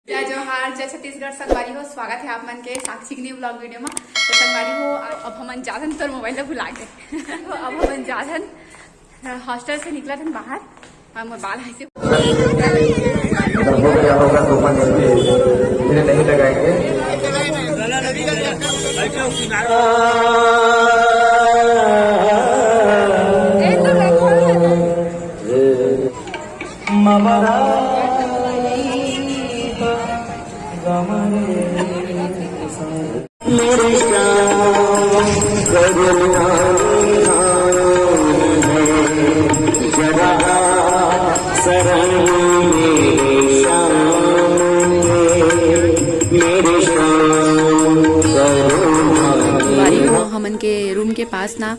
जय जोहार, जय छत्तीसगढ़। संगवारी हो, स्वागत है आप मन के साक्षी के न्यू ब्लॉग वीडियो में। तो संगवारी हो, अब हमन जाधन तो मोबाइल भुला गए। तो अब हमन जाधन हॉस्टल से निकला था बाहर। हम बाल ऐसे नहीं लगाएंगे। हमन के रूम के पास ना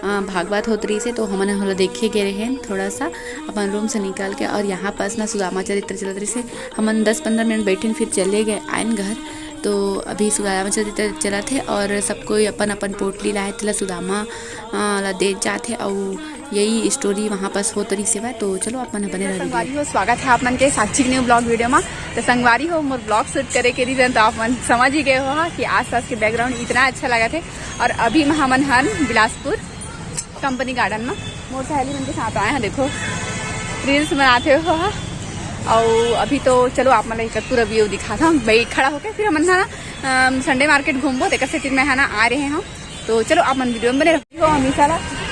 भागवत होत रही से, तो हमन होला देखे गए रहे थोड़ा सा अपन रूम से निकाल के। और यहाँ पास ना सुदामा चरित्र चलत रही से हमन 10-15 मिनट बैठे, फिर चले गए आयन घर। तो अभी सुदामा चरित्र चला थे और सब कोई अपन अपन पोटली लाए थे सुदामा ला दे जाते, और यही स्टोरी वहाँ पास होत रही से। तो चलो अपन बने रह। संगवारी हो, स्वागत है आप मन के साक्षी के न्यू ब्लॉग वीडियो में। तो संगवारी हो, मोर ब्लॉग शूट करे के रीजन तो आप मन समझ ही गए हो कि आसपास के बैकग्राउंड इतना अच्छा लगा थे। और अभी हमन हन बिलासपुर कंपनी गार्डन में मोर सहेली मन के साथ आए हैं। देखो रील्स बनाते हो। और अभी तो चलो आप मतलब एक पूरा व्यू दिखा था भाई खड़ा होकर। फिर हमन है ना संडे मार्केट घूमबो, एक से मैं है ना आ रहे हैं। तो चलो आप मन वीडियो में बने रहो। हमेशा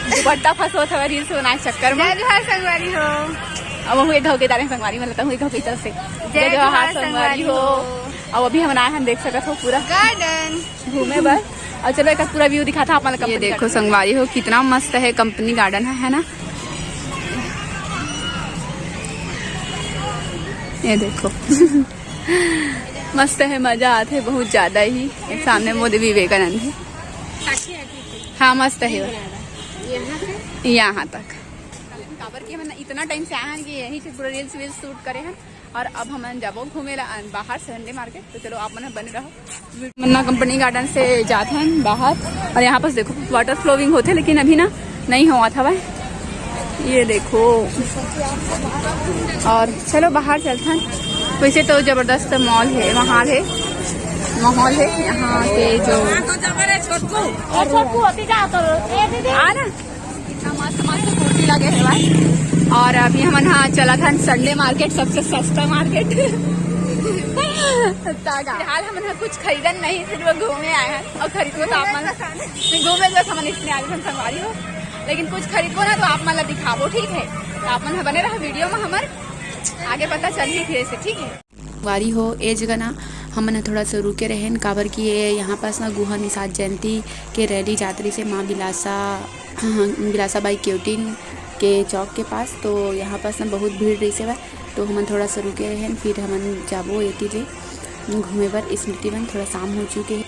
दुपट्टा फंसो था रील्स बनाए चक्कर में। संगवारी हो, अब हम एक के तारे संगवारी में लेता हूँ एक तरफ से। जय जोहार संगवारी हो। अब अभी हम आए हैं, देख सकते हो पूरा गार्डन घूमे बस। और चलो एक पूरा व्यू दिखा था आप मतलब। ये देखो संगवारी हो, कितना मस्त है कंपनी गार्डन है ना। ये देखो मस्त है, मजा आते है बहुत ज्यादा ही। एक सामने मोदी विवेकानंद है। हाँ मस्त है यहाँ तक। काबर के हमने इतना टाइम से आए हैं कि यहीं से पूरा रील्स वील्स शूट करे हैं। और अब हम जाबो घूमे बाहर संडे मार्केट। तो चलो आप मन बने रहो। मन्ना कंपनी गार्डन से जाते हैं बाहर। और यहाँ पास देखो वाटर फ्लोइंग होते, लेकिन अभी ना नहीं हुआ था भाई। ये देखो, और चलो बाहर चलते हैं। वैसे तो जबरदस्त मॉल है, वहाँ है माहौल है यहाँ के जो ना इतना मस्त मस्त कुर्ती लगे है भाई। और अभी हम यहाँ चला था संडे मार्केट, सबसे सस्ता मार्केट। फिलहाल हम कुछ खरीदन नहीं, सिर्फ घूमे आए हैं। और खरीदो तो आप मतलब घूमे जो सामान इसमें आए हम संगवारी हो, लेकिन कुछ खरीदो ना तो आप मतलब दिखावो, ठीक है। तो आप मन बने रहो वीडियो में, हमारे आगे पता चलिए फिर से, ठीक है। वारी हो ए जगह ना हमन थोड़ा सा रुके रहे काबर की यहाँ पास ना गुहा निषाद जयंती के रैली जातरी से माँ बिलासा बाई क्योटिन के चौक के पास। तो यहाँ पास ना बहुत भीड़ रही से। तो हमन थोड़ा सा रुके रहे, फिर हमन जाबो एती ले घूमे बर स्मृति वन। थोड़ा शाम हो चुके हैं।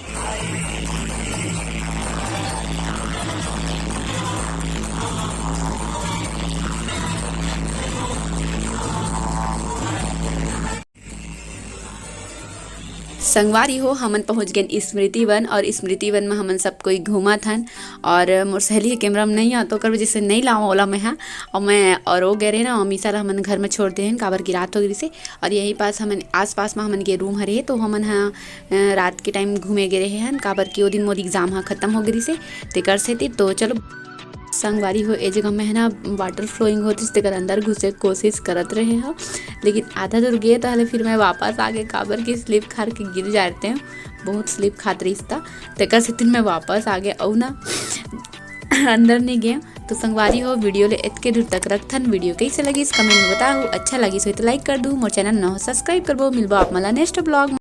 संगवारी हो, हमन पहुंच गए स्मृति वन। और स्मृति वन में हमन सब कोई घूमा थन। और मोर सहेली के कैमरा में नहीं आ तो कर वजह से नहीं लाऊँ ओला में हाँ। और मैं और वो गए रहे ना अमीसा हमन घर में छोड़ दे हैं काबर की रात हो गई से। और यही पास हमन आस पास में हमन के रूम हरे, तो हमन हाँ रात के टाइम घूमे गए रहे हैं काबर की वो दिन मोर एग्जाम हाँ खत्म हो गई से तेकर से। तो चलो संगवारी हो, ए जगह में है ना वाटर फ्लोइंग होती तेकर अंदर घुसे कोशिश करत रहे हो, लेकिन आधा दूर गए तो फिर मैं वापस आ गए काबर की स्लिप खार के गिर जाते हैं। बहुत स्लिप खात रही था तेकर से मैं वापस आ गए और ना अंदर नहीं गए। तो संगवारी हो, वीडियो ले इतने दूर तक रखथन। वीडियो कैसे लगी इस कमेंट में बताओ। अच्छा लगी सो तो लाइक कर दूँ, मोर चैनल न हो सब्सक्राइब करबो। मिलबो आप मला नेक्स्ट ब्लॉग।